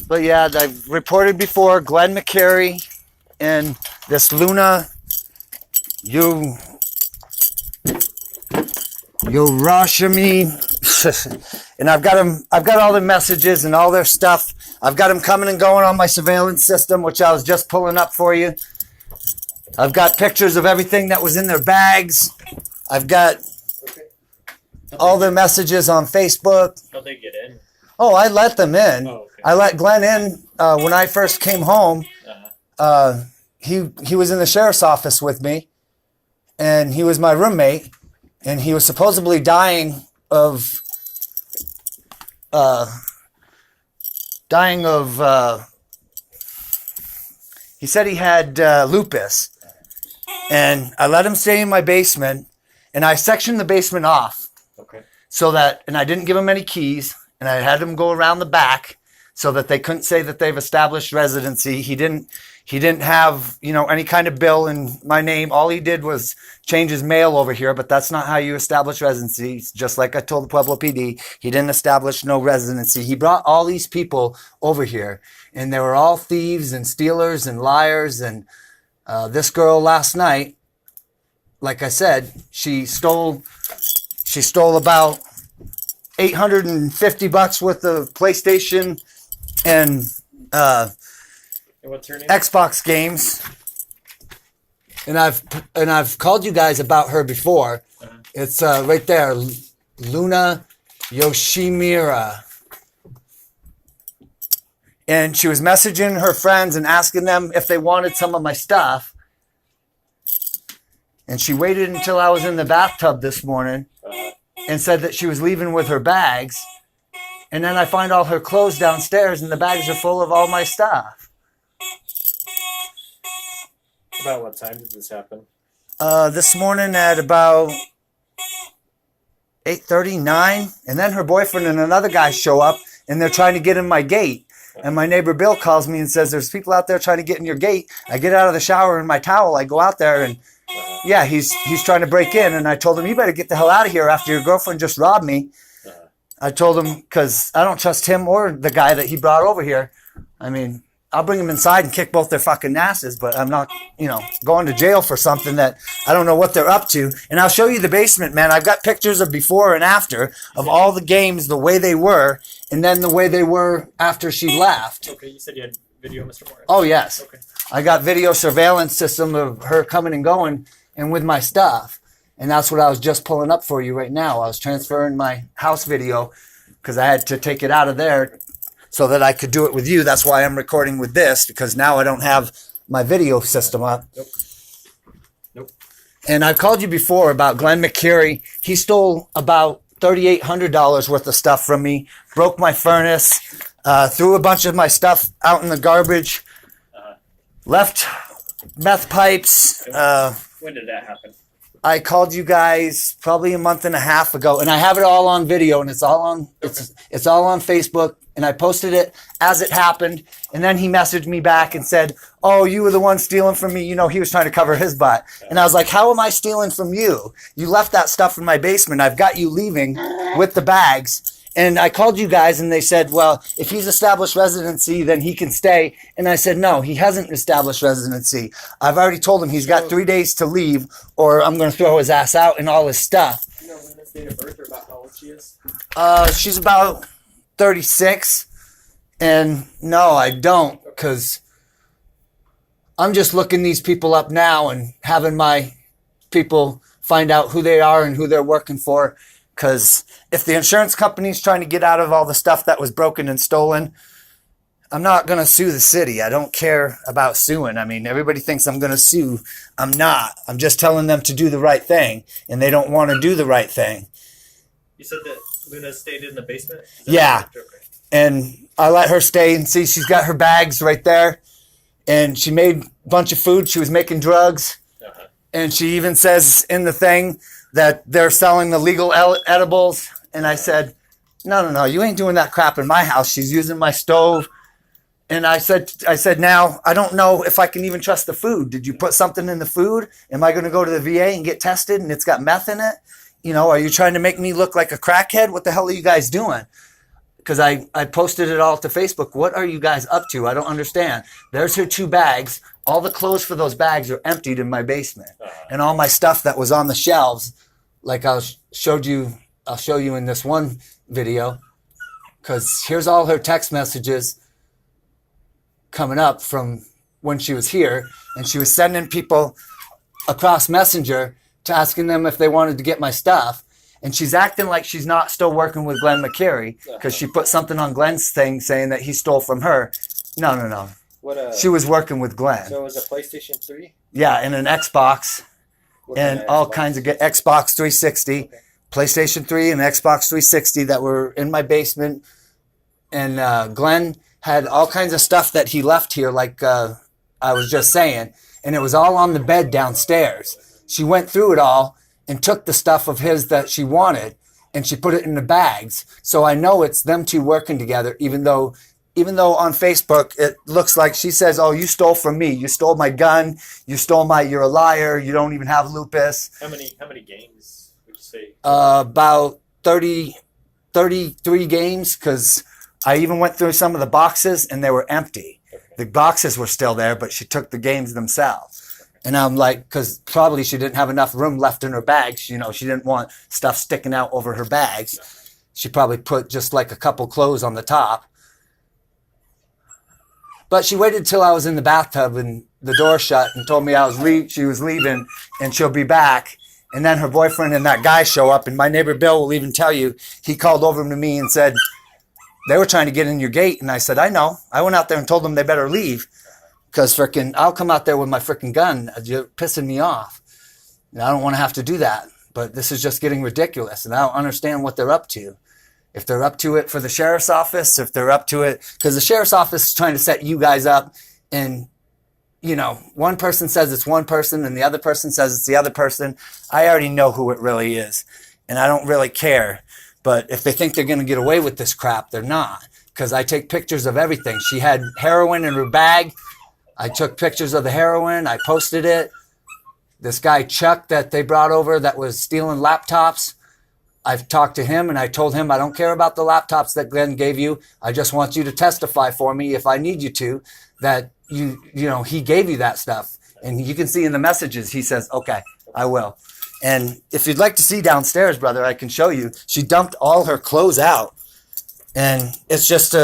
But yeah, I've reported before Glenn McCary and this Luna Yoshimi. And I've got all the messages and all their stuff. I've got them coming and going on my surveillance system, which I was just pulling up for you. I've got pictures of everything that was in their bags. I've got all their messages on Facebook. How'd they get in? Oh, I let them in. Oh, okay. I let Glenn in when I first came home. He was in the sheriff's office with me, and he was my roommate, and he was supposedly dying of he said he had lupus, and I let him stay in my basement, and I sectioned the basement off. Okay. So that, and I didn't give him any keys, and I had him go around the back so that they couldn't say that they've established residency. He didn't have, any kind of bill in my name. All he did was change his mail over here, but that's not how you establish residency. Just like I told the Pueblo PD, he didn't establish no residency. He brought all these people over here, and they were all thieves and stealers and liars. And this girl last night, like I said, she stole about $850 worth of PlayStation and what's her name? Xbox games. And I've called you guys about her before. Uh-huh. It's right there, Luna Yoshimura. And she was messaging her friends and asking them if they wanted some of my stuff. And she waited until I was in the bathtub this morning and said that she was leaving with her bags. And then I find all her clothes downstairs, and the bags are full of all my stuff. About what time did this happen? This morning at about 8:39, and then her boyfriend and another guy show up, and they're trying to get in my gate. And my neighbor Bill calls me and says, "There's people out there trying to get in your gate." I get out of the shower in my towel. I go out there, and yeah, he's trying to break in. And I told him, "You better get the hell out of here after your girlfriend just robbed me." I told him, because I don't trust him or the guy that he brought over here. I mean, I'll bring them inside and kick both their fucking asses, but I'm not, going to jail for something that I don't know what they're up to. And I'll show you the basement, man. I've got pictures of before and after of all the games, the way they were, and then the way they were after she left. Okay, you said you had video, Mr. Morris. Oh, yes. Okay. I got video surveillance system of her coming and going and with my stuff. And that's what I was just pulling up for you right now. I was transferring my house video because I had to take it out of there so that I could do it with you. That's why I'm recording with this, because now I don't have my video system up. Nope. And I've called you before about Glenn McCary. He stole about $3,800 worth of stuff from me, broke my furnace, threw a bunch of my stuff out in the garbage, left meth pipes. When did that happen? I called you guys probably a month and a half ago, and I have it all on video, and it's all on Facebook, and I posted it as it happened. And then he messaged me back and said, "Oh, you were the one stealing from me." He was trying to cover his butt. And I was like, "How am I stealing from you? You left that stuff in my basement. I've got you leaving with the bags." And I called you guys, and they said, "Well, if he's established residency, then he can stay." And I said, "No, he hasn't established residency. I've already told him he's got 3 days to leave, or I'm going to throw his ass out and all his stuff." You know Luna's date of birth or about how old she is? She's about 36. And no, I don't, because I'm just looking these people up now and having my people find out who they are and who they're working for. Because if the insurance company's trying to get out of all the stuff that was broken and stolen, I'm not going to sue the city. I don't care about suing. I mean, everybody thinks I'm going to sue. I'm not. I'm just telling them to do the right thing, and they don't want to do the right thing. You said that Luna stayed in the basement? Yeah. Okay. And I let her stay, and see, she's got her bags right there, and she made a bunch of food. She was making drugs, and she even says in the thing that they're selling the legal edibles. And I said, no, you ain't doing that crap in my house. She's using my stove. And I said, now, I don't know if I can even trust the food. Did you put something in the food? Am I going to go to the VA and get tested and it's got meth in it? Are you trying to make me look like a crackhead? What the hell are you guys doing? because I posted it all to Facebook. What are you guys up to? I don't understand. There's her 2 bags. All the clothes for those bags are emptied in my basement. And all my stuff that was on the shelves, like I'll show you in this one video, because here's all her text messages coming up from when she was here, and she was sending people across Messenger to asking them if they wanted to get my stuff. And she's acting like she's not still working with Glenn McCary because she put something on Glenn's thing saying that he stole from her. No. What? She was working with Glenn. So it was a PlayStation 3. Yeah, and an Xbox What and kind of all Xbox? kinds of Xbox 360, Okay. PlayStation 3 and Xbox 360 that were in my basement. And Glenn had all kinds of stuff that he left here, like I was just saying, and it was all on the bed downstairs. She went through it all and took the stuff of his that she wanted, and she put it in the bags. So I know it's them 2 working together, even though on Facebook it looks like she says, "Oh, you stole from me. You stole my gun. You're a liar. You don't even have lupus." How many games would you say? About 33 games, because I even went through some of the boxes and they were empty. The boxes were still there, but she took the games themselves. And I'm like, because probably she didn't have enough room left in her bags. You know, she didn't want stuff sticking out over her bags. She probably put just like a couple clothes on the top. But she waited till I was in the bathtub and the door shut and told me she was leaving and she'll be back. And then her boyfriend and that guy show up, and my neighbor Bill will even tell you, he called over to me and said, "They were trying to get in your gate." And I said, "I know." I went out there and told them they better leave. Because I'll come out there with my frickin' gun. You're pissing me off. And I don't want to have to do that. But this is just getting ridiculous. And I don't understand what they're up to. If they're up to it for the sheriff's office, if they're up to it, because the sheriff's office is trying to set you guys up. And, you know, one person says it's one person and the other person says it's the other person. I already know who it really is. And I don't really care. But if they think they're going to get away with this crap, they're not. Because I take pictures of everything. She had heroin in her bag. I took pictures of the heroin. I posted it. This guy, Chuck, that they brought over that was stealing laptops, I've talked to him and I told him I don't care about the laptops that Glenn gave you. I just want you to testify for me if I need you to, that you know, he gave you that stuff. And you can see in the messages, he says, "Okay, I will." And if you'd like to see downstairs, brother, I can show you. She dumped all her clothes out. And it's just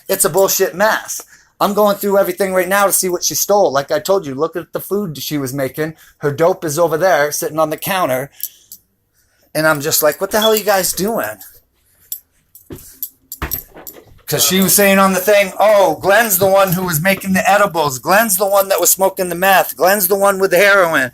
it's a bullshit mess. I'm going through everything right now to see what she stole. Like I told you, look at the food she was making. Her dope is over there sitting on the counter. And I'm just like, what the hell are you guys doing? Because she was saying on the thing, "Oh, Glenn's the one who was making the edibles. Glenn's the one that was smoking the meth. Glenn's the one with the heroin."